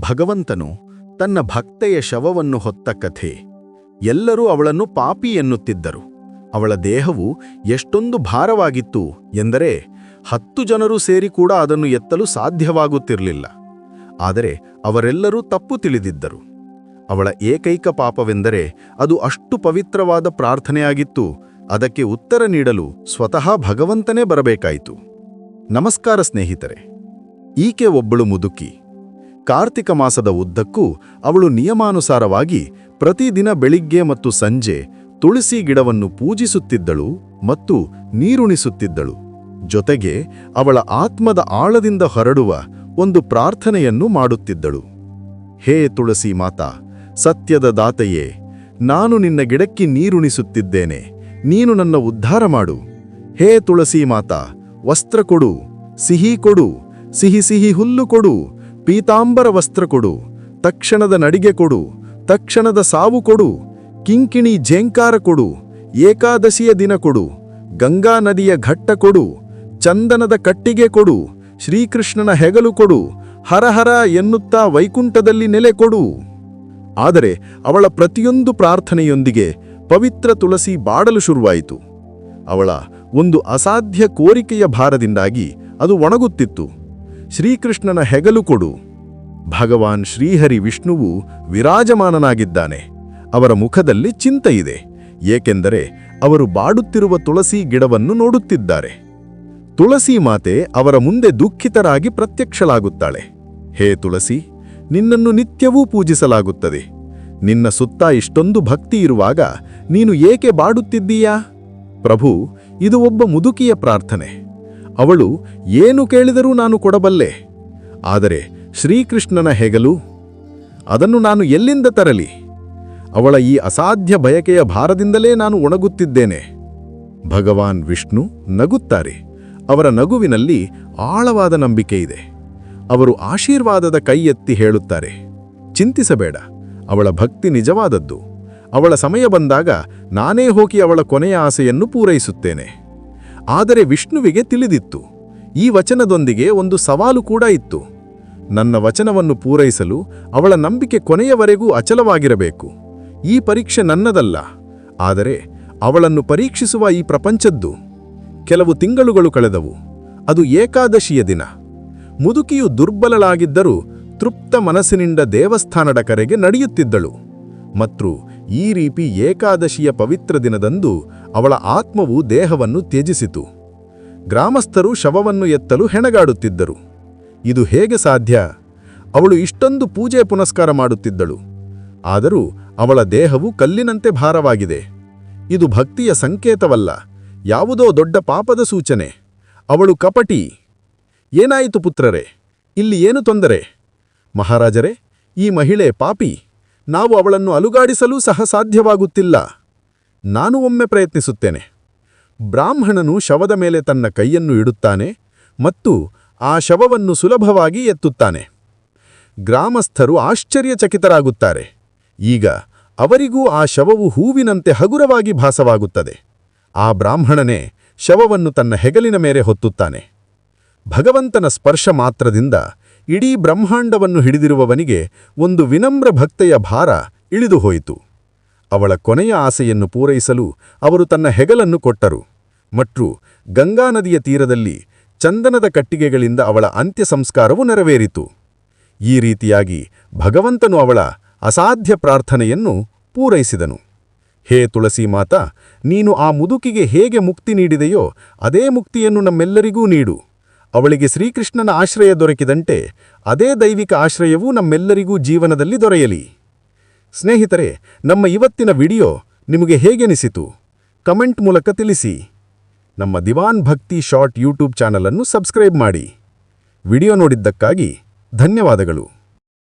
ಭಗವಂತನು ತನ್ನ ಭಕ್ತೆಯ ಶವವನ್ನು ಹೊತ್ತ ಕಥೆ. ಎಲ್ಲರೂ ಅವಳನ್ನು ಪಾಪಿ ಎನ್ನುತ್ತಿದ್ದರು. ಅವಳ ದೇಹವು ಎಷ್ಟೊಂದು ಭಾರವಾಗಿತ್ತು ಎಂದರೆ 10 ಜನರು ಸೇರಿ ಕೂಡ ಅದನ್ನು ಎತ್ತಲು ಸಾಧ್ಯವಾಗುತ್ತಿರಲಿಲ್ಲ. ಆದರೆ ಅವರೆಲ್ಲರೂ ತಪ್ಪು ತಿಳಿದಿದ್ದರು. ಅವಳ ಏಕೈಕ ಪಾಪವೆಂದರೆ ಅದು ಅಷ್ಟು ಪವಿತ್ರವಾದ ಪ್ರಾರ್ಥನೆಯಾಗಿತ್ತು. ಅದಕ್ಕೆ ಉತ್ತರ ನೀಡಲು ಸ್ವತಃ ಭಗವಂತನೇ ಬರಬೇಕಾಯಿತು. ನಮಸ್ಕಾರ ಸ್ನೇಹಿತರೆ. ಈಕೆ ಒಬ್ಬಳು ಮುದುಕಿ. ಕಾರ್ತಿಕ ಮಾಸದ ಉದ್ದಕ್ಕೂ ಅವಳು ನಿಯಮಾನುಸಾರವಾಗಿ ಪ್ರತಿದಿನ ಬೆಳಿಗ್ಗೆ ಮತ್ತು ಸಂಜೆ ತುಳಸಿ ಗಿಡವನ್ನು ಪೂಜಿಸುತ್ತಿದ್ದಳು ಮತ್ತು ನೀರುಣಿಸುತ್ತಿದ್ದಳು. ಜೊತೆಗೆ ಅವಳ ಆತ್ಮದ ಆಳದಿಂದ ಹೊರಡುವ ಒಂದು ಪ್ರಾರ್ಥನೆಯನ್ನು ಮಾಡುತ್ತಿದ್ದಳು. ಹೇ ತುಳಸಿ ಮಾತಾ, ಸತ್ಯದ ದಾತೆಯೇ, ನಾನು ನಿನ್ನ ಗಿಡಕ್ಕೆ ನೀರುಣಿಸುತ್ತಿದ್ದೇನೆ, ನೀನು ನನ್ನ ಉದ್ಧಾರ ಮಾಡು. ಹೇ ತುಳಸಿ ಮಾತಾ, ವಸ್ತ್ರ ಕೊಡು, ಸಿಹಿ ಕೊಡು, ಸಿಹಿ ಸಿಹಿ ಹುಲ್ಲು ಕೊಡು, ಪೀತಾಂಬರ ವಸ್ತ್ರ ಕೊಡು, ತಕ್ಷಣದ ನಡಿಗೆ ಕೊಡು, ತಕ್ಷಣದ ಸಾವು ಕೊಡು, ಕಿಂಕಿಣಿ ಝೇಂಕಾರ ಕೊಡು, ಏಕಾದಶಿಯ ದಿನ ಕೊಡು, ಗಂಗಾ ನದಿಯ ಘಟ್ಟ ಕೊಡು, ಚಂದನದ ಕಟ್ಟಿಗೆ ಕೊಡು, ಶ್ರೀಕೃಷ್ಣನ ಹೆಗಲು ಕೊಡು, ಹರಹರ ಎನ್ನುತ್ತಾ ವೈಕುಂಠದಲ್ಲಿ ನೆಲೆ ಕೊಡು. ಆದರೆ ಅವಳ ಪ್ರತಿಯೊಂದು ಪ್ರಾರ್ಥನೆಯೊಂದಿಗೆ ಪವಿತ್ರ ತುಳಸಿ ಬಾಡಲು ಶುರುವಾಯಿತು. ಅವಳ ಒಂದು ಅಸಾಧ್ಯ ಕೋರಿಕೆಯ ಭಾರದಿಂದಾಗಿ ಅದು ಒಣಗುತ್ತಿತ್ತು. ಶ್ರೀಕೃಷ್ಣನ ಹೆಗಲು ಕೊಡು. ಭಗವಾನ್ ಶ್ರೀಹರಿ ವಿಷ್ಣುವು ವಿರಾಜಮಾನನಾಗಿದ್ದಾನೆ. ಅವರ ಮುಖದಲ್ಲಿ ಚಿಂತೆಯಿದೆ, ಏಕೆಂದರೆ ಅವರು ಬಾಡುತ್ತಿರುವ ತುಳಸಿ ಗಿಡವನ್ನು ನೋಡುತ್ತಿದ್ದಾರೆ. ತುಳಸಿ ಮಾತೆ ಅವರ ಮುಂದೆ ದುಃಖಿತರಾಗಿ ಪ್ರತ್ಯಕ್ಷಳಾಗುತ್ತಾಳೆ. ಹೇ ತುಳಸಿ, ನಿನ್ನನ್ನು ನಿತ್ಯವೂ ಪೂಜಿಸಲಾಗುತ್ತದೆ. ನಿನ್ನ ಸುತ್ತ ಇಷ್ಟೊಂದು ಭಕ್ತಿ ಇರುವಾಗ ನೀನು ಏಕೆ ಬಾಡುತ್ತಿದ್ದೀಯಾ? ಪ್ರಭು, ಇದು ಒಬ್ಬ ಮುದುಕಿಯ ಪ್ರಾರ್ಥನೆ. ಅವಳು ಏನು ಕೇಳಿದರೂ ನಾನು ಕೊಡಬಲ್ಲೆ. ಆದರೆ ಶ್ರೀಕೃಷ್ಣನ ಹೆಗಲು, ಅದನ್ನು ನಾನು ಎಲ್ಲಿಂದ ತರಲಿ? ಅವಳ ಈ ಅಸಾಧ್ಯ ಬಯಕೆಯ ಭಾರದಿಂದಲೇ ನಾನು ಒಣಗುತ್ತಿದ್ದೇನೆ. ಭಗವಾನ್ ವಿಷ್ಣು ನಗುತ್ತಾರೆ. ಅವರ ನಗುವಿನಲ್ಲಿ ಆಳವಾದ ನಂಬಿಕೆ ಇದೆ. ಅವರು ಆಶೀರ್ವಾದದ ಕೈ ಎತ್ತಿ ಹೇಳುತ್ತಾರೆ, ಚಿಂತಿಸಬೇಡ, ಅವಳ ಭಕ್ತಿ ನಿಜವಾದದ್ದು. ಅವಳ ಸಮಯ ಬಂದಾಗ ನಾನೇ ಹೋಗಿ ಅವಳ ಕೊನೆಯ ಆಸೆಯನ್ನು ಪೂರೈಸುತ್ತೇನೆ. ಆದರೆ ವಿಷ್ಣುವಿಗೆ ತಿಳಿದಿತ್ತು, ಈ ವಚನದೊಂದಿಗೆ ಒಂದು ಸವಾಲು ಕೂಡ ಇತ್ತು. ನನ್ನ ವಚನವನ್ನು ಪೂರೈಸಲು ಅವಳ ನಂಬಿಕೆ ಕೊನೆಯವರೆಗೂ ಅಚಲವಾಗಿರಬೇಕು. ಈ ಪರೀಕ್ಷೆ ನನ್ನದಲ್ಲ, ಆದರೆ ಅವಳನ್ನು ಪರೀಕ್ಷಿಸುವ ಈ ಪ್ರಪಂಚದ್ದು. ಕೆಲವು ತಿಂಗಳುಗಳು ಕಳೆದವು. ಅದು ಏಕಾದಶಿಯ ದಿನ. ಮುದುಕಿಯು ದುರ್ಬಲಳಾಗಿದ್ದರೂ ತೃಪ್ತ ಮನಸ್ಸಿನಿಂದ ದೇವಸ್ಥಾನದ ಕರೆಗೆ ನಡೆಯುತ್ತಿದ್ದಳು. ಮತ್ತು ಈ ರೀತಿ ಏಕಾದಶಿಯ ಪವಿತ್ರ ದಿನದಂದು ಅವಳ ಆತ್ಮವು ದೇಹವನ್ನು ತ್ಯಜಿಸಿತು. ಗ್ರಾಮಸ್ಥರು ಶವವನ್ನು ಎತ್ತಲು ಹೆಣಗಾಡುತ್ತಿದ್ದರು. ಇದು ಹೇಗೆ ಸಾಧ್ಯ? ಅವಳು ಇಷ್ಟೊಂದು ಪೂಜೆ ಪುನಸ್ಕಾರ ಮಾಡುತ್ತಿದ್ದಳು, ಆದರೂ ಅವಳ ದೇಹವು ಕಲ್ಲಿನಂತೆ ಭಾರವಾಗಿದೆ. ಇದು ಭಕ್ತಿಯ ಸಂಕೇತವಲ್ಲ, ಯಾವುದೋ ದೊಡ್ಡ ಪಾಪದ ಸೂಚನೆ. ಅವಳು ಕಪಟಿ. ಏನಾಯಿತು ಪುತ್ರರೇ? ಇಲ್ಲಿ ಏನು ತೊಂದರೆ? ಮಹಾರಾಜರೇ, ಈ ಮಹಿಳೆ ಪಾಪಿ. ನಾವು ಅವಳನ್ನು ಅಲುಗಾಡಿಸಲೂ ಸಹ ಸಾಧ್ಯವಾಗುತ್ತಿಲ್ಲ. ನಾನು ಒಮ್ಮೆ ಪ್ರಯತ್ನಿಸುತ್ತೇನೆ. ಬ್ರಾಹ್ಮಣನು ಶವದ ಮೇಲೆ ತನ್ನ ಕೈಯನ್ನು ಇಡುತ್ತಾನೆ ಮತ್ತು ಆ ಶವವನ್ನು ಸುಲಭವಾಗಿ ಎತ್ತುತ್ತಾನೆ. ಗ್ರಾಮಸ್ಥರು ಆಶ್ಚರ್ಯಚಕಿತರಾಗುತ್ತಾರೆ. ಈಗ ಅವರಿಗೂ ಆ ಶವವು ಹೂವಿನಂತೆ ಹಗುರವಾಗಿ ಭಾಸವಾಗುತ್ತದೆ. ಆ ಬ್ರಾಹ್ಮಣನೇ ಶವವನ್ನು ತನ್ನ ಹೆಗಲಿನ ಮೇಲೆ ಹೊತ್ತುತ್ತಾನೆ. ಭಗವಂತನ ಸ್ಪರ್ಶ ಮಾತ್ರದಿಂದ ಇಡೀ ಬ್ರಹ್ಮಾಂಡವನ್ನು ಹಿಡಿದಿರುವವನಿಗೆ ಒಂದು ವಿನಮ್ರ ಭಕ್ತೆಯ ಭಾರ ಇಳಿದು ಹೋಯಿತು. ಅವಳ ಕೊನೆಯ ಆಸೆಯನ್ನು ಪೂರೈಸಲು ಅವರು ತನ್ನ ಹೆಗಲನ್ನು ಕೊಟ್ಟರು ಮತ್ತು ಗಂಗಾ ನದಿಯ ತೀರದಲ್ಲಿ ಚಂದನದ ಕಟ್ಟಿಗೆಗಳಿಂದ ಅವಳ ಅಂತ್ಯ ಸಂಸ್ಕಾರವು ನೆರವೇರಿತು. ಈ ರೀತಿಯಾಗಿ ಭಗವಂತನು ಅವಳ ಅಸಾಧ್ಯ ಪ್ರಾರ್ಥನೆಯನ್ನು ಪೂರೈಸಿದನು. ಹೇ ತುಳಸಿ ಮಾತಾ, ನೀನು ಆ ಮುದುಕಿಗೆ ಹೇಗೆ ಮುಕ್ತಿ ನೀಡಿದೆಯೋ ಅದೇ ಮುಕ್ತಿಯನ್ನು ನಮ್ಮೆಲ್ಲರಿಗೂ ನೀಡು. ಅವಳಿಗೆ ಶ್ರೀಕೃಷ್ಣನ ಆಶ್ರಯ ದೊರಕಿದಂತೆ ಅದೇ ದೈವಿಕ ಆಶ್ರಯವೂ ನಮ್ಮೆಲ್ಲರಿಗೂ ಜೀವನದಲ್ಲಿ ದೊರೆಯಲಿ. ಸ್ನೇಹಿತರೆ, ನಮ್ಮ ಇವತ್ತಿನ ವಿಡಿಯೋ ನಿಮಗೆ ಹೇಗೆನಿಸಿತು? ಕಮೆಂಟ್ ಮೂಲಕ ತಿಳಿಸಿ. ನಮ್ಮ ದಿವಾನ್ ಭಕ್ತಿ ಶಾರ್ಟ್ ಯೂಟ್ಯೂಬ್ ಚಾನಲ್ ಅನ್ನು ಸಬ್ಸ್ಕ್ರೈಬ್ ಮಾಡಿ. ವಿಡಿಯೋ ನೋಡಿದ್ದಕ್ಕಾಗಿ ಧನ್ಯವಾದಗಳು.